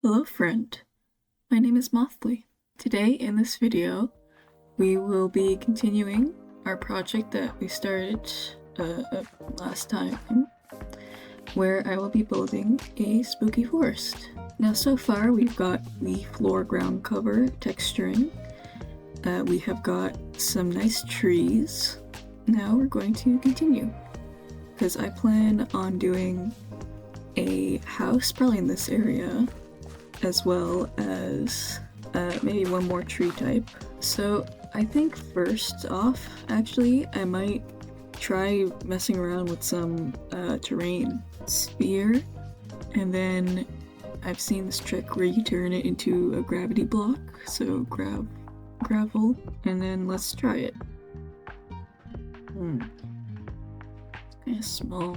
Hello friend, my name is Mothlie. Today in this video, we will be continuing our project that we started last time, where I will be building a spooky forest. Now so far we've got the floor ground cover texturing, we have got some nice trees. Now we're going to continue, because I plan on doing a house probably in this area, as well as maybe one more tree type. So I think first off, actually, I might try messing around with some terrain sphere, and then I've seen this trick where you turn it into a gravity block, so gravel, and then let's try it. It's kind of small.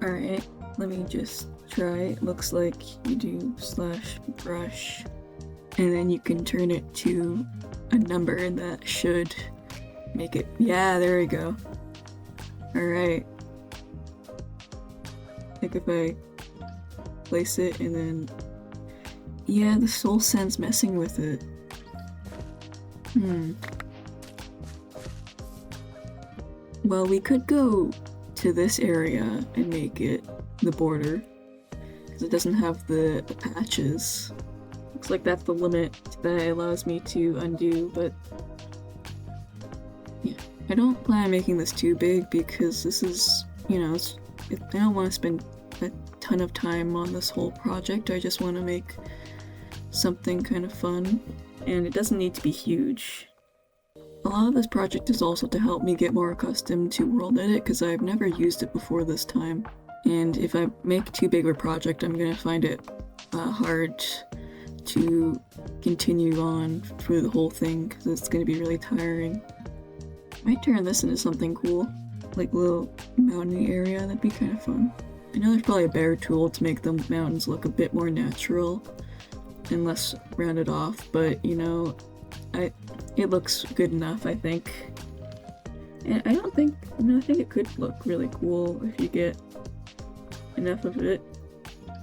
Alright, let me just try. It looks like you do /brush, and then you can turn it to a number, and that should make it. Yeah, there we go. Alright. Like if I place it and then. Yeah, the soul sense messing with it. Well, we could go to this area and make it the border, because it doesn't have the patches. Looks like that's the limit that allows me to undo, but yeah. I don't plan on making this too big, because this is, I don't want to spend a ton of time on this whole project. I just want to make something kind of fun, and it doesn't need to be huge. A lot of this project is also to help me get more accustomed to World Edit, because I've never used it before this time. And if I make too big of a project, I'm gonna find it hard to continue on through the whole thing, because it's gonna be really tiring. I might turn this into something cool, like a little mountainy area. That'd be kind of fun. I know there's probably a better tool to make the mountains look a bit more natural and less rounded off, but it looks good enough, I think. And I think it could look really cool if you get enough of it.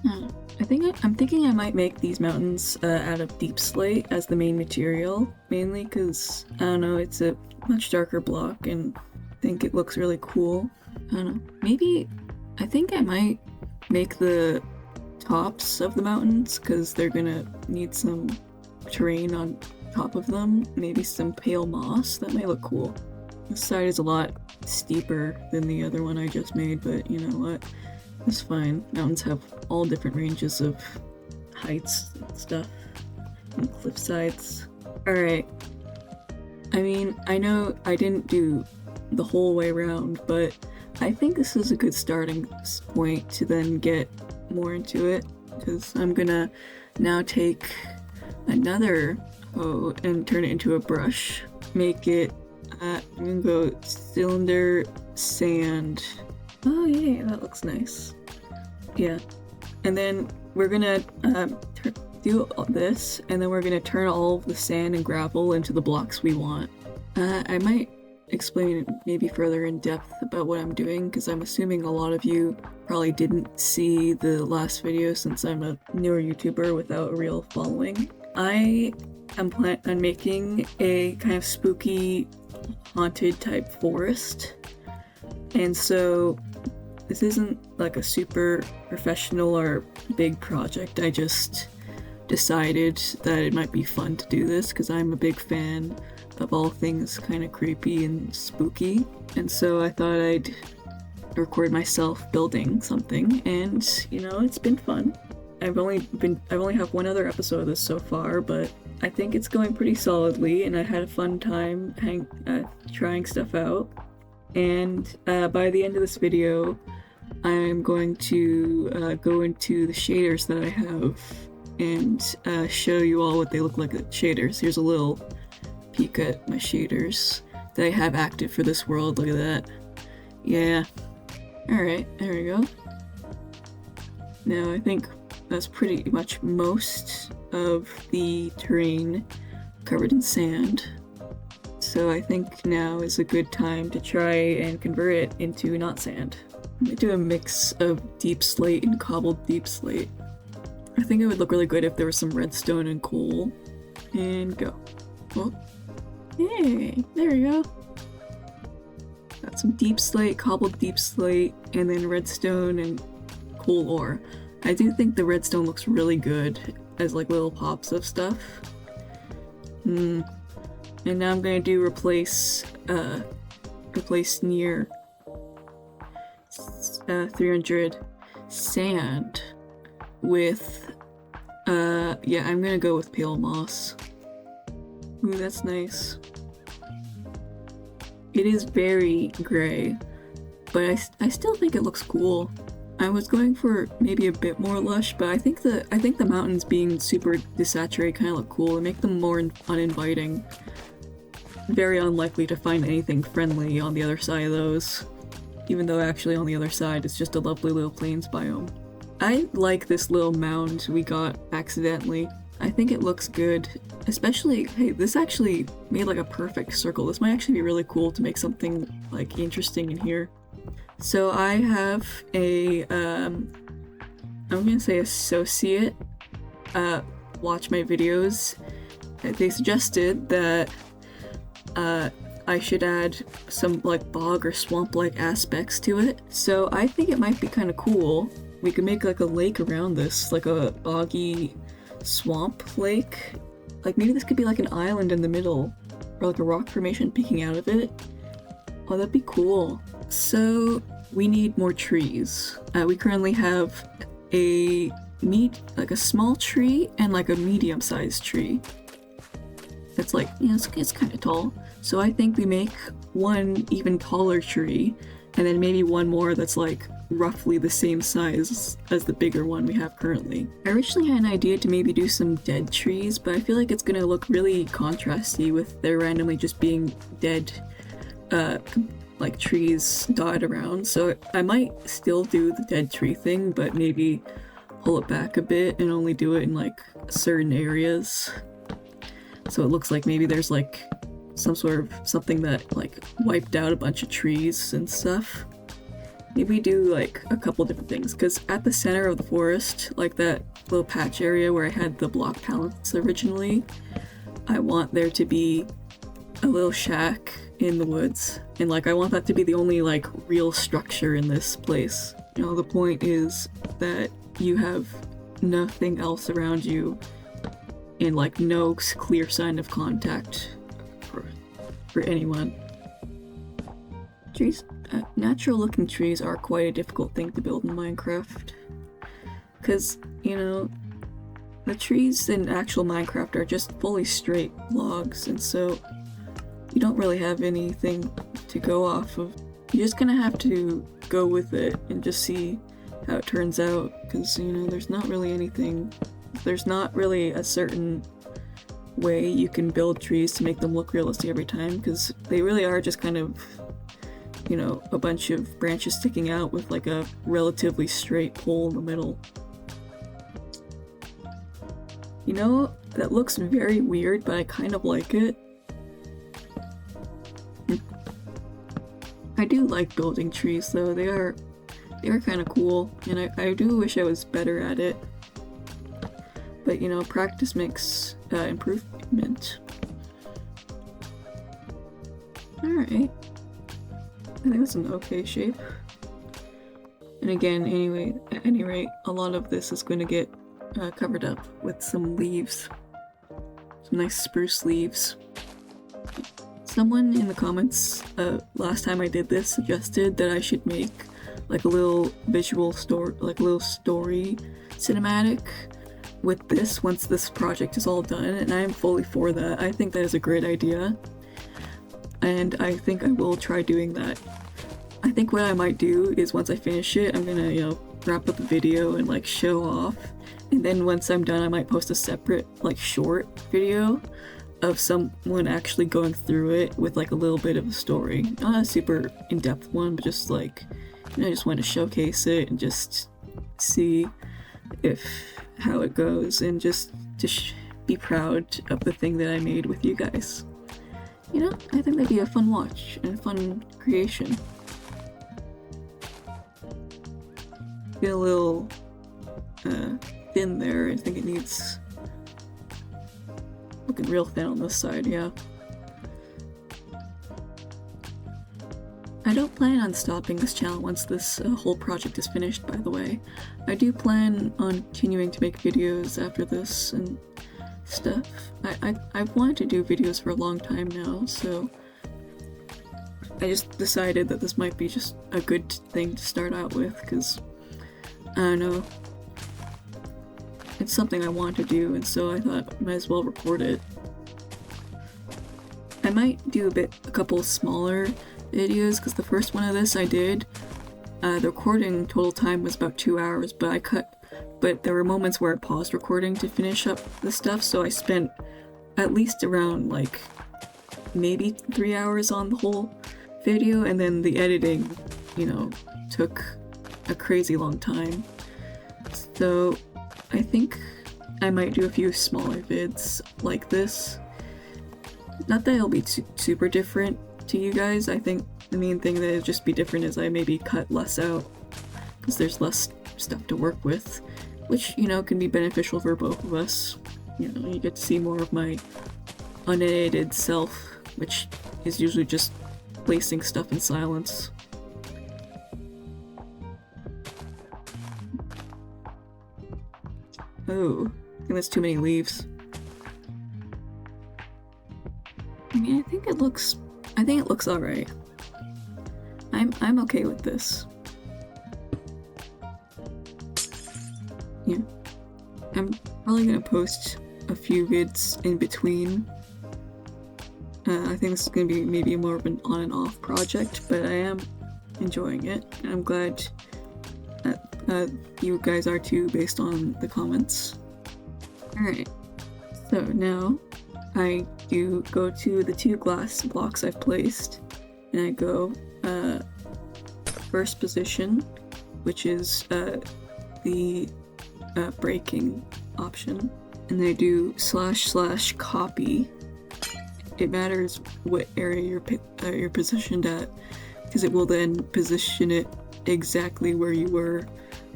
I'm thinking I might make these mountains out of deep slate as the main material, mainly because, I don't know, it's a much darker block and I think it looks really cool. I don't know, I think I might make the tops of the mountains, because they're gonna need some terrain on top of them, maybe some pale moss. That might look cool. This side is a lot steeper than the other one I just made, but you know what? It's fine. Mountains have all different ranges of heights and stuff, and cliff sides. Alright. I know I didn't do the whole way around, but I think this is a good starting point to then get more into it, because I'm gonna now take another and turn it into a brush. Make it, I'm gonna go cylinder sand. Oh yeah, that looks nice. Yeah. And then we're gonna do this, and then we're gonna turn all of the sand and gravel into the blocks we want. I might explain maybe further in depth about what I'm doing, because I'm assuming a lot of you probably didn't see the last video, since I'm a newer YouTuber without a real following. I'm planning on making a kind of spooky, haunted type forest, and so this isn't like a super professional or big project. I just decided that it might be fun to do this, because I'm a big fan of all things kind of creepy and spooky, and so I thought I'd record myself building something, and it's been fun. I've only have one other episode of this so far, but I think it's going pretty solidly, and I had a fun time trying stuff out. And by the end of this video, I'm going to go into the shaders that I have and show you all what they look like as shaders. Here's a little peek at my shaders that I have active for this world. Look at that. Yeah. Alright, there we go. Now I think that's pretty much most of the terrain covered in sand. So I think now is a good time to try and convert it into not sand. I'm gonna do a mix of deep slate and cobbled deep slate. I think it would look really good if there was some redstone and coal. And go. Oh. Hey, there we go. Got some deep slate, cobbled deep slate, and then redstone and coal ore. I do think the redstone looks really good as like little pops of stuff. And now I'm gonna do replace near 300 sand with yeah, I'm gonna go with pale moss. Ooh, that's nice. It is very gray, but I still think it looks cool. I was going for maybe a bit more lush, but I think the mountains being super desaturated kind of look cool and make them more uninviting. Very unlikely to find anything friendly on the other side of those, even though actually on the other side it's just a lovely little plains biome. I like this little mound we got accidentally. I think it looks good, especially, hey, this actually made like a perfect circle. This might actually be really cool to make something like interesting in here. So I have a, I'm gonna say associate, watch my videos. They suggested that I should add some like bog or swamp-like aspects to it. So I think it might be kind of cool. We could make like a lake around this, like a boggy swamp lake. Like maybe this could be like an island in the middle, or like a rock formation peeking out of it. Oh, that'd be cool. So we need more trees. We currently have like a small tree and like a medium-sized tree. That's like, you know, it's kind of tall. So I think we make one even taller tree, and then maybe one more that's like roughly the same size as the bigger one we have currently. I originally had an idea to maybe do some dead trees, but I feel like it's gonna look really contrasty with there randomly just being dead like trees dotted around. So I might still do the dead tree thing, but maybe pull it back a bit and only do it in like certain areas. So it looks like maybe there's like some sort of something that like wiped out a bunch of trees and stuff. Maybe do like a couple different things, because at the center of the forest, like that little patch area where I had the block pallets originally, I want there to be a little shack in the woods, and like I want that to be the only like real structure in this place. You know, the point is that you have nothing else around you and like no clear sign of contact for anyone. Trees, natural looking trees are quite a difficult thing to build in Minecraft, because, you know, the trees in actual Minecraft are just fully straight logs, and so you don't really have anything to go off of. You're just gonna have to go with it and just see how it turns out, because, you know, there's not really a certain way you can build trees to make them look realistic every time, because they really are just kind of, you know, a bunch of branches sticking out with like a relatively straight pole in the middle. You know, that looks very weird, but I kind of like it. I do like building trees though, they are kind of cool, and I do wish I was better at it. But, you know, practice makes improvement. Alright. I think that's an okay shape. And again, at any rate, a lot of this is going to get covered up with some leaves. Some nice spruce leaves. Someone in the comments last time I did this suggested that I should make like a little visual story, like a little story cinematic with this once this project is all done, and I am fully for that. I think that is a great idea, and I think I will try doing that. I think what I might do is once I finish it, I'm gonna, you know, wrap up the video and like show off, and then once I'm done I might post a separate like short video of someone actually going through it with like a little bit of a story. Not a super in-depth one, but just like, you know, I just want to showcase it and just see how it goes, and just to be proud of the thing that I made with you guys. You know, I think that'd be a fun watch and a fun creation. Get a little thin there. I think it needs looking real thin on this side, yeah. I don't plan on stopping this channel once this whole project is finished, by the way. I do plan on continuing to make videos after this and stuff. I've wanted to do videos for a long time now, so I just decided that this might be just a good thing to start out with, because, I don't know, it's something I want to do, and so I thought I might as well record it. I might do a couple smaller videos, because the first one of this I did, the recording total time was about 2 hours, but there were moments where I paused recording to finish up the stuff, so I spent at least around, like, maybe 3 hours on the whole video, and then the editing, you know, took a crazy long time. So I think I might do a few smaller vids like this. Not that it'll be super different to you guys. I think the main thing that it'll just be different is I maybe cut less out, because there's less stuff to work with, which, you know, can be beneficial for both of us. You know, you get to see more of my unedited self, which is usually just placing stuff in silence. Oh, I think that's too many leaves. I mean, I think it looks alright. I'm okay with this. Yeah. I'm probably gonna post a few vids in between. I think this is gonna be maybe more of an on and off project, but I am enjoying it. And I'm glad that you guys are too, based on the comments. Alright, so now I do go to the 2 glass blocks I've placed, and I go first position, which is the breaking option, and then I do / copy. It matters what area you're positioned at, because it will then position it exactly where you were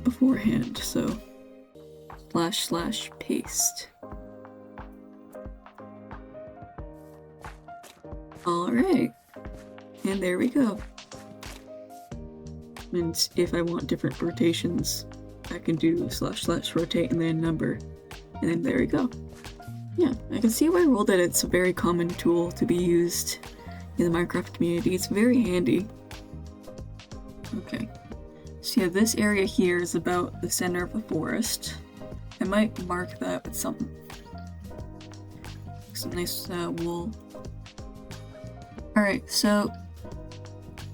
beforehand. So / paste. Alright, and there we go. And if I want different rotations, I can do / rotate and then number, and then there we go. Yeah, I can see why I rolled that it's a very common tool to be used in the Minecraft community. It's very handy. Okay, so yeah, this area here is about the center of the forest. I might mark that with some nice wool. Alright, so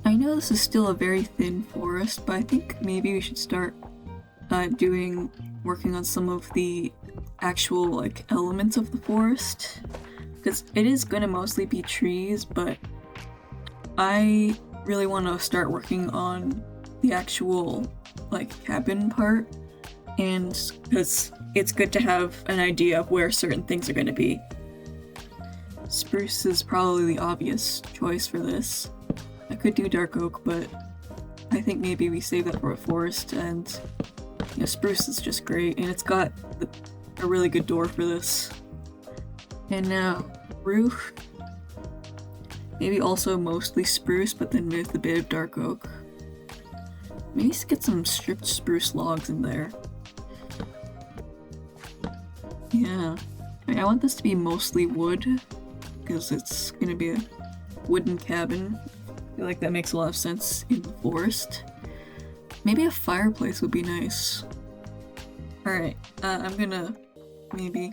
I know this is still a very thin forest, but I think maybe we should start working on some of the actual, like, elements of the forest, because it is gonna mostly be trees, but I really want to start working on the actual, like, cabin part, and because it's good to have an idea of where certain things are going to be. Spruce is probably the obvious choice for this. I could do dark oak, but I think maybe we save that for a forest, and you know, spruce is just great, and it's got a really good door for this. And now, roof. Maybe also mostly spruce, but then with a bit of dark oak. Maybe get some stripped spruce logs in there. Yeah. I want this to be mostly wood, because it's gonna be a wooden cabin. I feel like that makes a lot of sense in the forest. Maybe a fireplace would be nice. Alright, I'm gonna maybe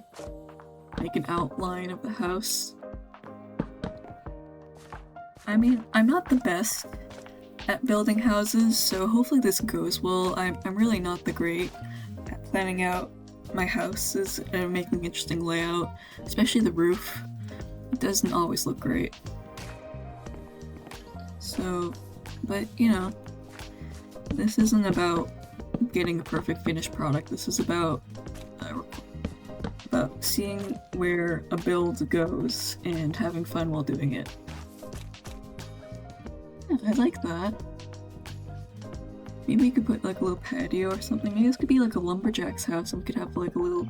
make an outline of the house. I mean, I'm not the best at building houses, so hopefully this goes well. I'm really not the great at planning out my houses and making interesting layout, especially the roof. It doesn't always look great. So, but you know, this isn't about getting a perfect finished product. This is about seeing where a build goes and having fun while doing it. Yeah, I like that. Maybe we could put like a little patio or something. Maybe this could be like a lumberjack's house and we could have like a little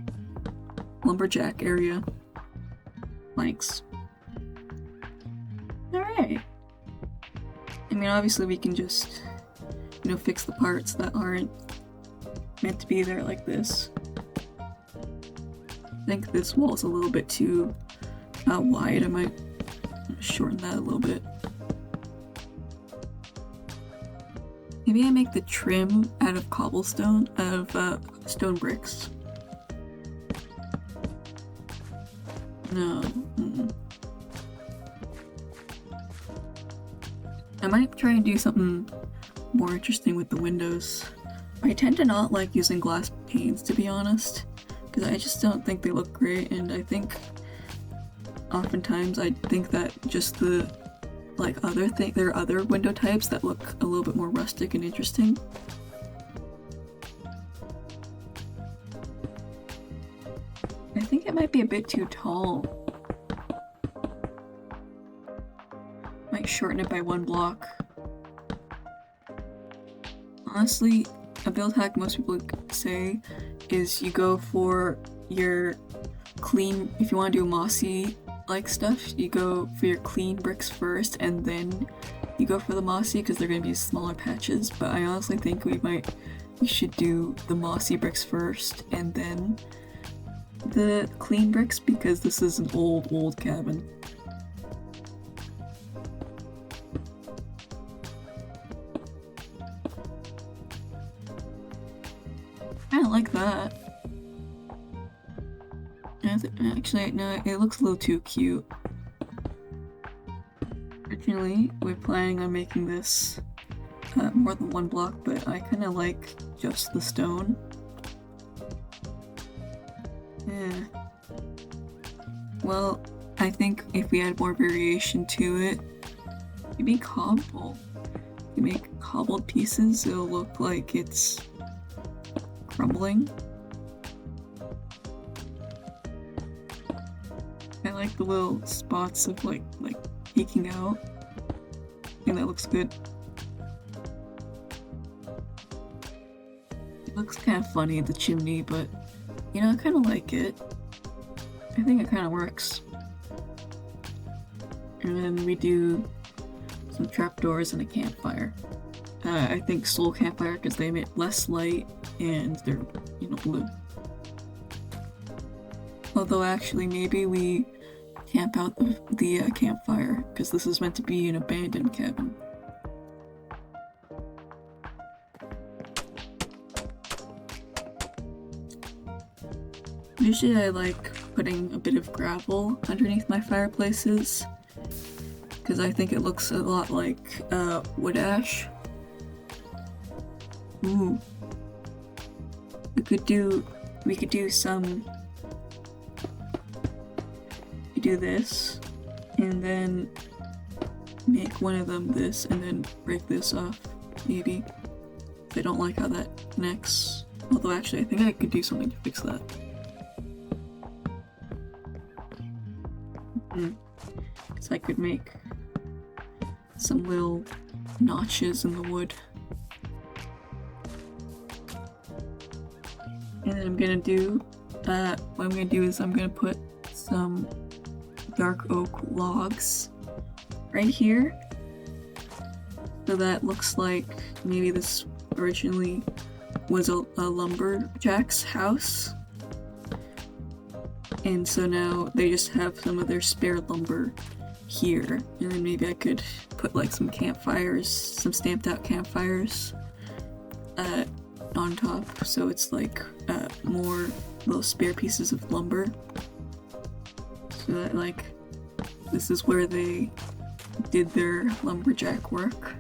lumberjack area. Thanks. Alright. I mean, obviously we can just, you know, fix the parts that aren't meant to be there like this. I think this wall's a little bit too wide. I might shorten that a little bit. Maybe I make the trim out of cobblestone, out of stone bricks. No. I might try and do something more interesting with the windows. I tend to not like using glass panes, to be honest, because I just don't think they look great, and I think oftentimes I think that just the there are other window types that look a little bit more rustic and interesting. I think it might be a bit too tall. Might shorten it by 1 block. Honestly, a build hack most people say is you go for your clean, if you want to do mossy like stuff, you go for your clean bricks first and then you go for the mossy because they're going to be smaller patches, but I honestly think we should do the mossy bricks first and then the clean bricks because this is an old cabin. I don't like that. Actually, no, it looks a little too cute. Originally, we're planning on making this more than 1 block, but I kind of like just the stone. Yeah. Well, I think if we add more variation to it, maybe cobble. If you make cobbled pieces, it'll look like it's crumbling. I like the little spots of like peeking out. I think that looks good. It looks kind of funny, the chimney, but you know, I kind of like it. I think it kind of works. And then we do some trapdoors and a campfire. I think soul campfire because they emit less light and they're, you know, blue. Although actually maybe we camp out the campfire because this is meant to be an abandoned cabin. Usually I like putting a bit of gravel underneath my fireplaces because I think it looks a lot like wood ash. Ooh. We could do this and then make one of them this and then break this off, maybe. If I don't like how that connects. Although actually I think I could do something to fix that. So I could make some little notches in the wood. And then I'm gonna do, what I'm gonna do is I'm gonna put some dark oak logs right here. So that looks like maybe this originally was a lumberjack's house. And so now they just have some of their spare lumber here. And then maybe I could put like some campfires, some stamped out campfires on top. So it's like more little spare pieces of lumber. So that like this is where they did their lumberjack work.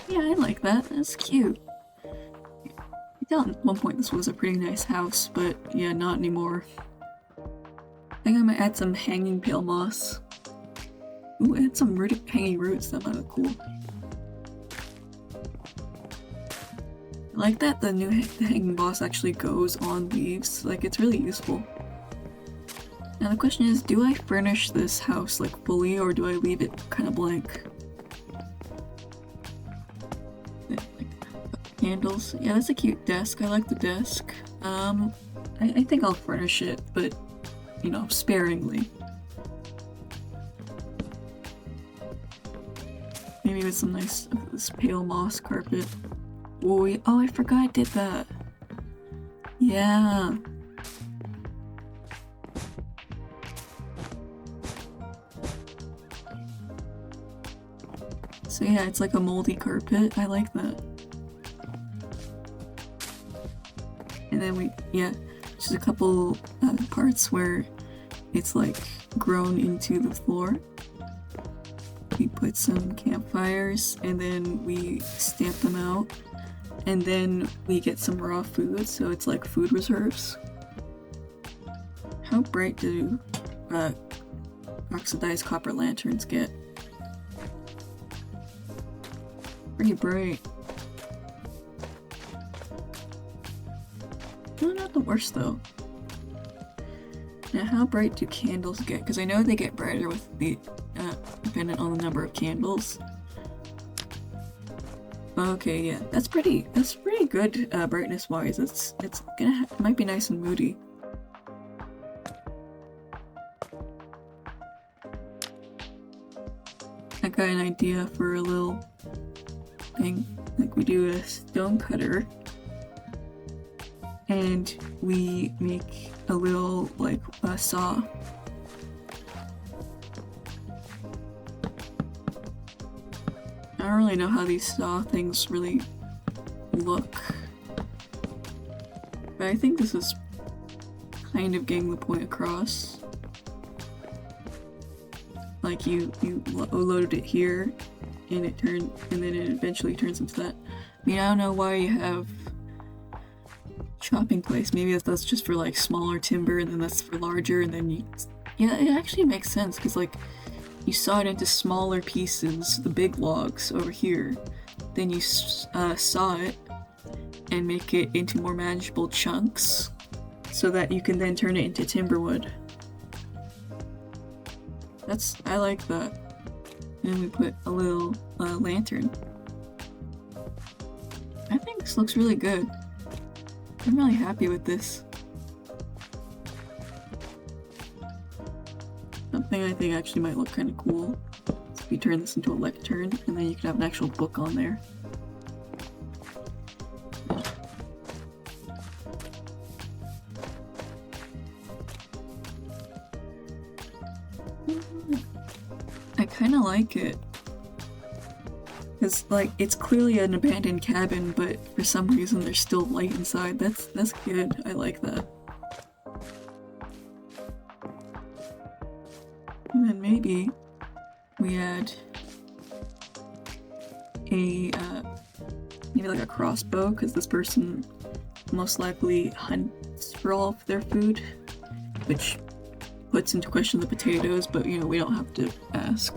Yeah, I like that. That's cute. I thought at one point this was a pretty nice house, but yeah, not anymore. I think I might add some hanging pale moss. Ooh, add some hanging roots. That might look cool. I like that the hanging moss actually goes on leaves. Like, it's really useful. Now the question is, do I furnish this house like fully, or do I leave it kind of blank? Candles. Yeah, that's a cute desk. I like the desk. I think I'll furnish it, but, you know, sparingly. Maybe with some nice, this pale moss carpet. Oh, I forgot I did that. Yeah. So yeah, it's like a moldy carpet. I like that. And then just a couple parts where it's like grown into the floor. We put some campfires and then we stamp them out. And then we get some raw food, so it's like food reserves. How bright do oxidized copper lanterns get? Pretty bright. No, not the worst though. Now, how bright do candles get? Because I know they get brighter with the dependent on the number of candles. Okay, yeah, that's pretty good brightness wise. It might be nice and moody. I got an idea for a little thing. Like, we do a stone cutter and we make a little like a saw. I don't really know how these saw things really look, but I think this is kind of getting the point across. Like you loaded it here, and then it eventually turns into that. I mean, I don't know why you have chopping place. Maybe that's just for like smaller timber, and then that's for larger, and then yeah, it actually makes sense because like you saw it into smaller pieces, the big logs over here. Then you saw it and make it into more manageable chunks so that you can then turn it into timber wood. I like that. And we put a little lantern. I think this looks really good. I'm really happy with this. Something I think actually might look kind of cool is if you turn this into a lectern, and then you can have an actual book on there. I kind of like it. Because, like, it's clearly an abandoned cabin, but for some reason there's still light inside. That's good. I like that. And then maybe we add maybe like a crossbow, because this person most likely hunts for all of their food, which puts into question the potatoes, but you know, we don't have to ask.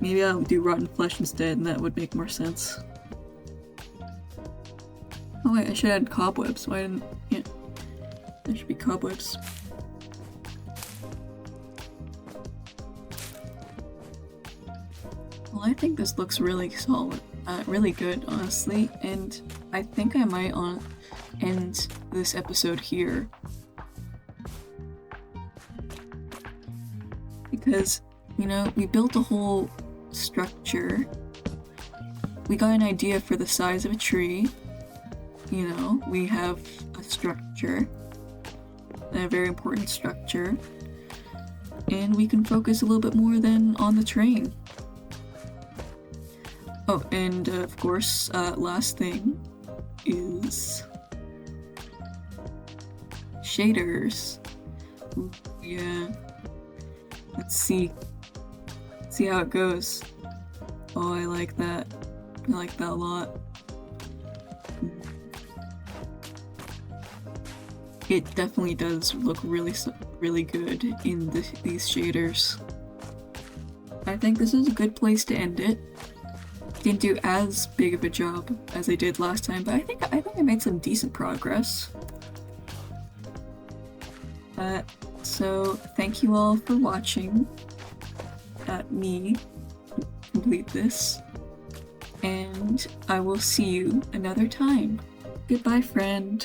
Maybe I'll do rotten flesh instead, and that would make more sense. Oh wait, I should add cobwebs. Why didn't... yeah. There should be cobwebs. Well, I think this looks really solid. Really good, honestly, and I think I might end this episode here. Because, you know, we built a whole structure. We got an idea for the size of a tree. You know, we have a structure. A very important structure. And we can focus a little bit more then on the terrain. Oh, and of course, last thing is shaders. Ooh, yeah. Let's see how it goes. Oh, I like that. I like that a lot. It definitely does look really good in these shaders. I think this is a good place to end it. Didn't do as big of a job as I did last time, but I think I made some decent progress. So thank you all for watching me complete this, and I will see you another time. Goodbye, friend.